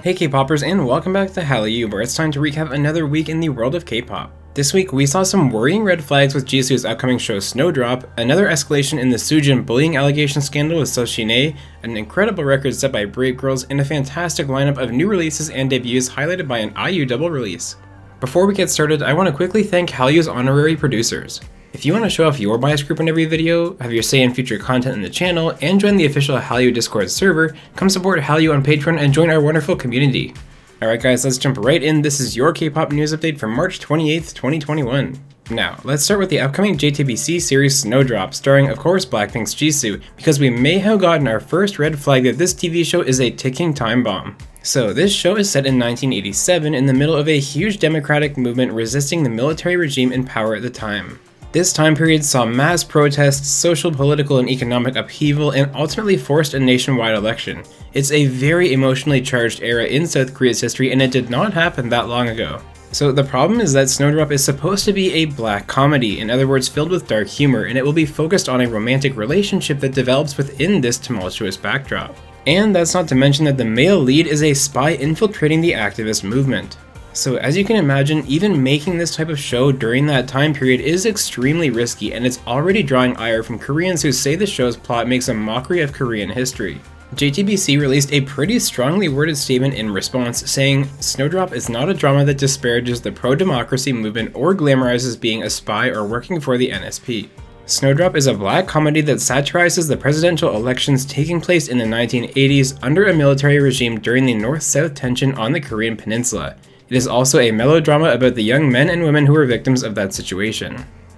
Hey K-popers, and welcome back to Hallyu, where it's time to recap another week in the world of K-pop. This week we saw some worrying red flags with Jisoo's upcoming show Snowdrop, another escalation in the Soojin bullying allegation scandal with Seo Shin Ae, an incredible record set by Brave Girls, and a fantastic lineup of new releases and debuts highlighted by an IU double release. Before we get started, I want to quickly thank Hallyu's honorary producers. If you want to show off your bias group in every video, have your say in future content in the channel, and join the official Hallyu Discord server, come support Hallyu on Patreon and join our wonderful community. Alright guys, let's jump right in. This is your K-pop news update for March 28th, 2021. Now, let's start with the upcoming JTBC series Snowdrop, starring of course Blackpink's Jisoo, because we may have gotten our first red flag that this TV show is a ticking time bomb. So, this show is set in 1987 in the middle of a huge democratic movement resisting the military regime in power at the time. This time period saw mass protests, social, political, and economic upheaval, and ultimately forced a nationwide election. It's a very emotionally charged era in South Korea's history, and it did not happen that long ago. So the problem is that Snowdrop is supposed to be a black comedy, in other words filled with dark humor, and it will be focused on a romantic relationship that develops within this tumultuous backdrop. And that's not to mention that the male lead is a spy infiltrating the activist movement. So as you can imagine, even making this type of show during that time period is extremely risky, and it's already drawing ire from Koreans who say the show's plot makes a mockery of Korean history. JTBC released a pretty strongly worded statement in response, saying, "Snowdrop is not a drama that disparages the pro-democracy movement or glamorizes being a spy or working for the NSP. Snowdrop is a black comedy that satirizes the presidential elections taking place in the 1980s under a military regime during the North-South tension on the Korean peninsula. It is also a melodrama about the young men and women who were victims of that situation."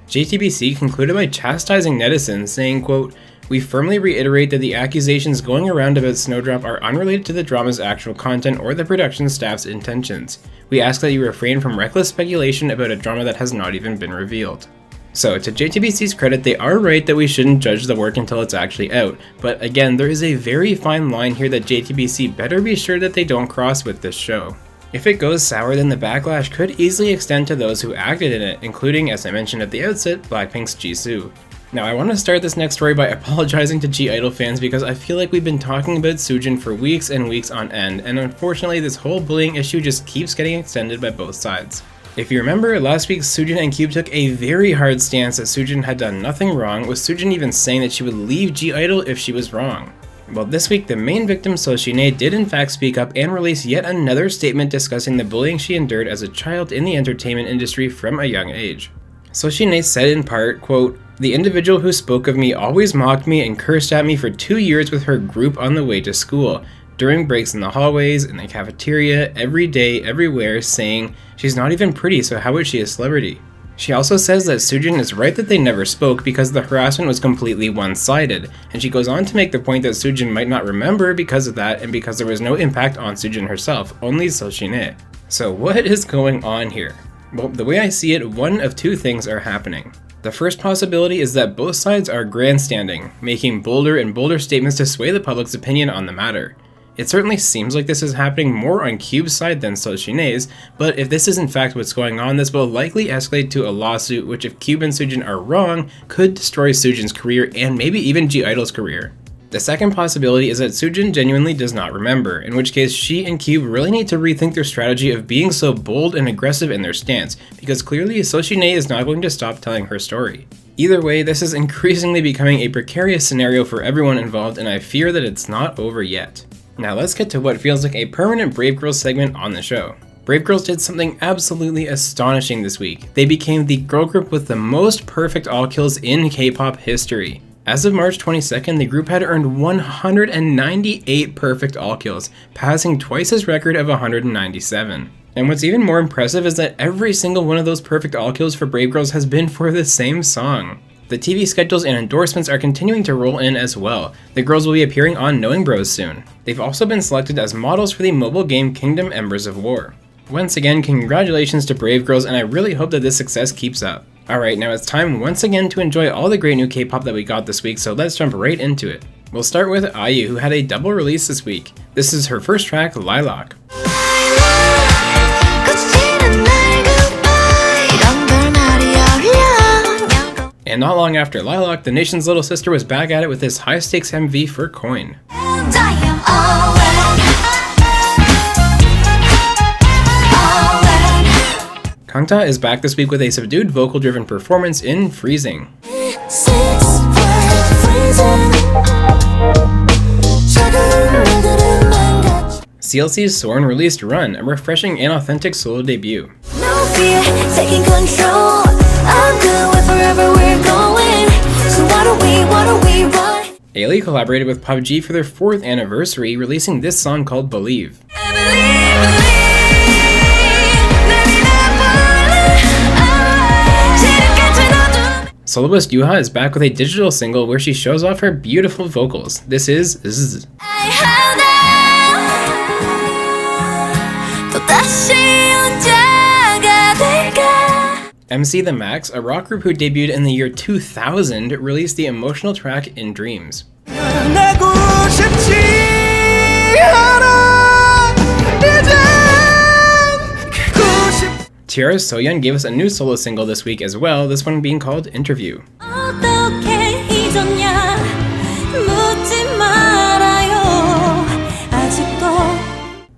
JTBC concluded by chastising netizens, saying, quote, "We firmly reiterate that the accusations going around about Snowdrop are unrelated to the drama's actual content or the production staff's intentions. We ask that you refrain from reckless speculation about a drama that has not even been revealed." So, to JTBC's credit, they are right that we shouldn't judge the work until it's actually out, but again, there is a very fine line here that JTBC better be sure that they don't cross with this show. If it goes sour, then the backlash could easily extend to those who acted in it, including, as I mentioned at the outset, Blackpink's Jisoo. Now, I want to start this next story by apologizing to G-Idol fans because I feel like we've been talking about Soojin for weeks and weeks on end, and unfortunately this whole bullying issue just keeps getting extended by both sides. If you remember, last week Soojin and Cube took a very hard stance that Soojin had done nothing wrong, with Soojin even saying that she would leave G-Idol if she was wrong. Well, this week, the main victim, Seo Shin Ae, did in fact speak up and release yet another statement discussing the bullying she endured as a child in the entertainment industry from a young age. Seo Shin Ae said in part, quote, "The individual who spoke of me always mocked me and cursed at me for 2 years with her group on the way to school, during breaks in the hallways, in the cafeteria, every day, everywhere, saying, 'She's not even pretty, so how is she a celebrity?'" She also says that Soojin is right that they never spoke because the harassment was completely one-sided, and she goes on to make the point that Soojin might not remember because of that and because there was no impact on Soojin herself, only Seo Shin Ae. So what is going on here? Well, the way I see it, one of two things are happening. The first possibility is that both sides are grandstanding, making bolder and bolder statements to sway the public's opinion on the matter. It certainly seems like this is happening more on Cube's side than Seo Shin Ae's, but if this is in fact what's going on, this will likely escalate to a lawsuit which, if Cube and Soojin are wrong, could destroy Soojin's career and maybe even G-Idol's career. The second possibility is that Soojin genuinely does not remember, in which case she and Cube really need to rethink their strategy of being so bold and aggressive in their stance, because clearly Seo Shin Ae is not going to stop telling her story. Either way, this is increasingly becoming a precarious scenario for everyone involved, and I fear that it's not over yet. Now let's get to what feels like a permanent Brave Girls segment on the show. Brave Girls did something absolutely astonishing this week. They became the girl group with the most perfect all kills in K-pop history. As of March 22nd, the group had earned 198 perfect all kills, passing Twice's record of 197. And what's even more impressive is that every single one of those perfect all kills for Brave Girls has been for the same song. The TV schedules and endorsements are continuing to roll in as well. The girls will be appearing on Knowing Bros soon. They've also been selected as models for the mobile game Kingdom Embers of War. Once again, congratulations to Brave Girls, and I really hope that this success keeps up. Alright, now it's time once again to enjoy all the great new K-pop that we got this week, so let's jump right into it. We'll start with IU, who had a double release this week. This is her first track, Lilac. And not long after Lilac, the nation's little sister was back at it with this high-stakes MV for Coin. Kangta is back this week with a subdued vocal-driven performance in Freezing. CLC's Soojin released Run, a refreshing and authentic solo debut. No fear, taking control. I'm good with forever we're going. So why do we run? Ailey collaborated with PUBG for their 4th anniversary, releasing this song called Believe. Soloist Yuha is back with a digital single where she shows off her beautiful vocals. This is Zzz. MC The Max, a rock group who debuted in the year 2000, released the emotional track In Dreams. Tiara's Soyeon gave us a new solo single this week as well, this one being called Interview.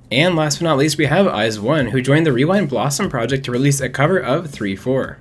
And last but not least, we have IZ*ONE, who joined the Rewind Blossom project to release a cover of 3-4.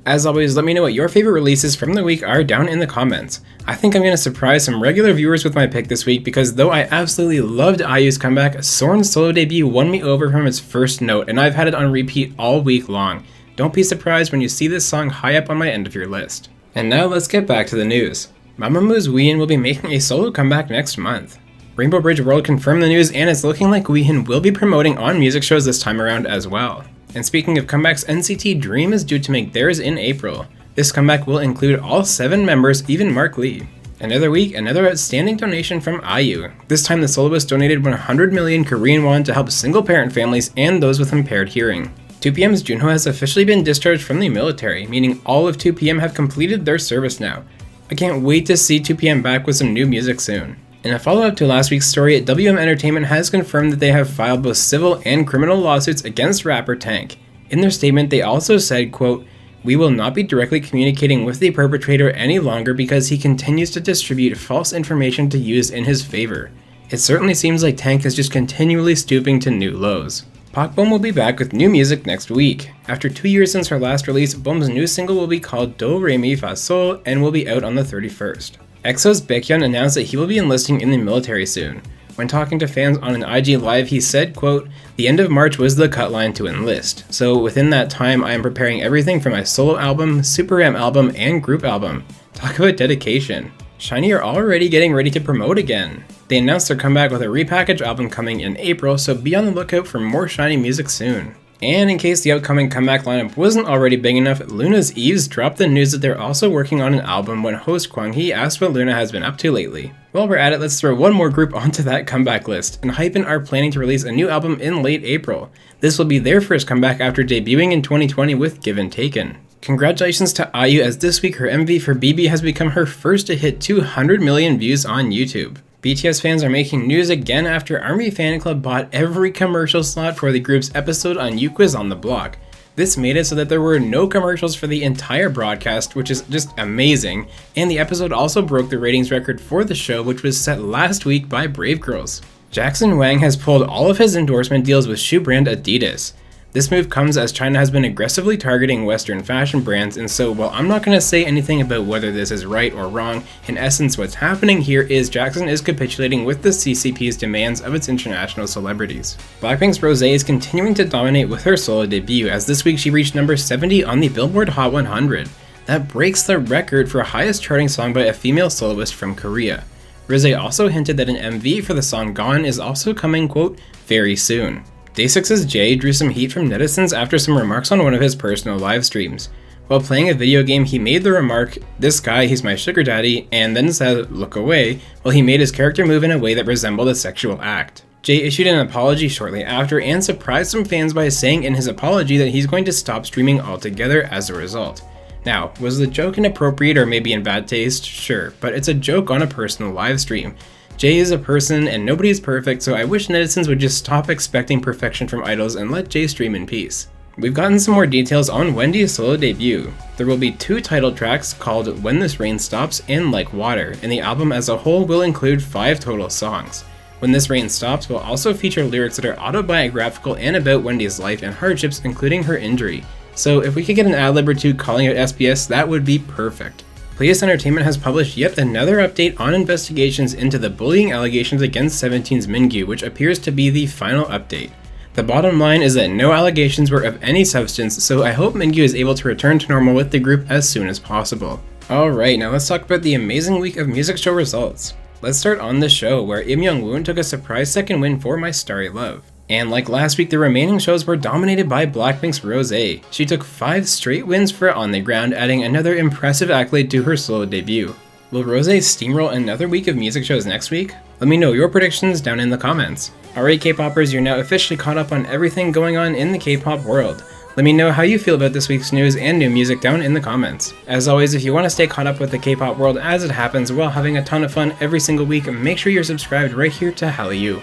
As always, let me know what your favorite releases from the week are down in the comments. I think I'm going to surprise some regular viewers with my pick this week because though I absolutely loved IU's comeback, Soren's solo debut won me over from its first note and I've had it on repeat all week long. Don't be surprised when you see this song high up on my end of your list. And now let's get back to the news. Mamamoo's Wheein will be making a solo comeback next month. Rainbow Bridge World confirmed the news and it's looking like Wheein will be promoting on music shows this time around as well. And speaking of comebacks, NCT Dream is due to make theirs in April. This comeback will include all 7 members, even Mark Lee. Another week, another outstanding donation from IU. This time the soloist donated 100 million Korean won to help single-parent families and those with impaired hearing. 2PM's Junho has officially been discharged from the military, meaning all of 2PM have completed their service now. I can't wait to see 2PM back with some new music soon. In a follow-up to last week's story, WM Entertainment has confirmed that they have filed both civil and criminal lawsuits against rapper Tank. In their statement, they also said, quote, "We will not be directly communicating with the perpetrator any longer because he continues to distribute false information to use in his favor. It certainly seems like Tank is just continually stooping to new lows." PAK Queens will be back with new music next week. After 2 years since her last release, Boom's new single will be called Do Re Mi Fa Sol and will be out on the 31st. EXO's Baekhyun announced that he will be enlisting in the military soon. When talking to fans on an IG Live, he said, quote, "The end of March was the cut line to enlist. So within that time, I am preparing everything for my solo album, Super M album, and group album. Talk about dedication." SHINee are already getting ready to promote again. They announced their comeback with a repackaged album coming in April, so be on the lookout for more SHINee music soon. And in case the upcoming comeback lineup wasn't already big enough, Luna's Eves dropped the news that they're also working on an album when host Kwang Hee asked what Luna has been up to lately. While we're at it, let's throw one more group onto that comeback list, and Hypen are planning to release a new album in late April. This will be their first comeback after debuting in 2020 with Given Taken. Congratulations to IU as this week her MV for BB has become her first to hit 200 million views on YouTube. BTS fans are making news again after ARMY Fan Club bought every commercial slot for the group's episode on Yuka's on the Block. This made it so that there were no commercials for the entire broadcast, which is just amazing, and the episode also broke the ratings record for the show, which was set last week by Brave Girls. Jackson Wang has pulled all of his endorsement deals with shoe brand Adidas. This move comes as China has been aggressively targeting Western fashion brands, and so while I'm not going to say anything about whether this is right or wrong, in essence what's happening here is Jackson is capitulating with the CCP's demands of its international celebrities. Blackpink's Rosé is continuing to dominate with her solo debut, as this week she reached number 70 on the Billboard Hot 100. That breaks the record for highest charting song by a female soloist from Korea. Rosé also hinted that an MV for the song Gone is also coming, quote, very soon. Day6's Jay drew some heat from netizens after some remarks on one of his personal live streams. While playing a video game, he made the remark, "This guy, he's my sugar daddy," and then said, "Look away," while he made his character move in a way that resembled a sexual act. Jay issued an apology shortly after and surprised some fans by saying in his apology that he's going to stop streaming altogether as a result. Now, was the joke inappropriate or maybe in bad taste? Sure, but it's a joke on a personal live stream. Jay is a person and nobody's perfect, so I wish netizens would just stop expecting perfection from idols and let Jay stream in peace. We've gotten some more details on Wendy's solo debut. There will be 2 title tracks called When This Rain Stops and Like Water, and the album as a whole will include 5 total songs. When This Rain Stops will also feature lyrics that are autobiographical and about Wendy's life and hardships, including her injury. So if we could get an ad-lib or 2 calling out SBS, that would be perfect. Playus Entertainment has published yet another update on investigations into the bullying allegations against 17's Mingyu, which appears to be the final update. The bottom line is that no allegations were of any substance, so I hope Mingyu is able to return to normal with the group as soon as possible. Alright, now let's talk about the amazing week of music show results. Let's start on the show, where Im Young-woon took a surprise second win for My Starry Love. And like last week, the remaining shows were dominated by Blackpink's Rosé. She took 5 straight wins for On the Ground, adding another impressive accolade to her solo debut. Will Rosé steamroll another week of music shows next week? Let me know your predictions down in the comments. Alright K-popers, you're now officially caught up on everything going on in the K-pop world. Let me know how you feel about this week's news and new music down in the comments. As always, if you want to stay caught up with the K-pop world as it happens while having a ton of fun every single week, make sure you're subscribed right here to Hallyu.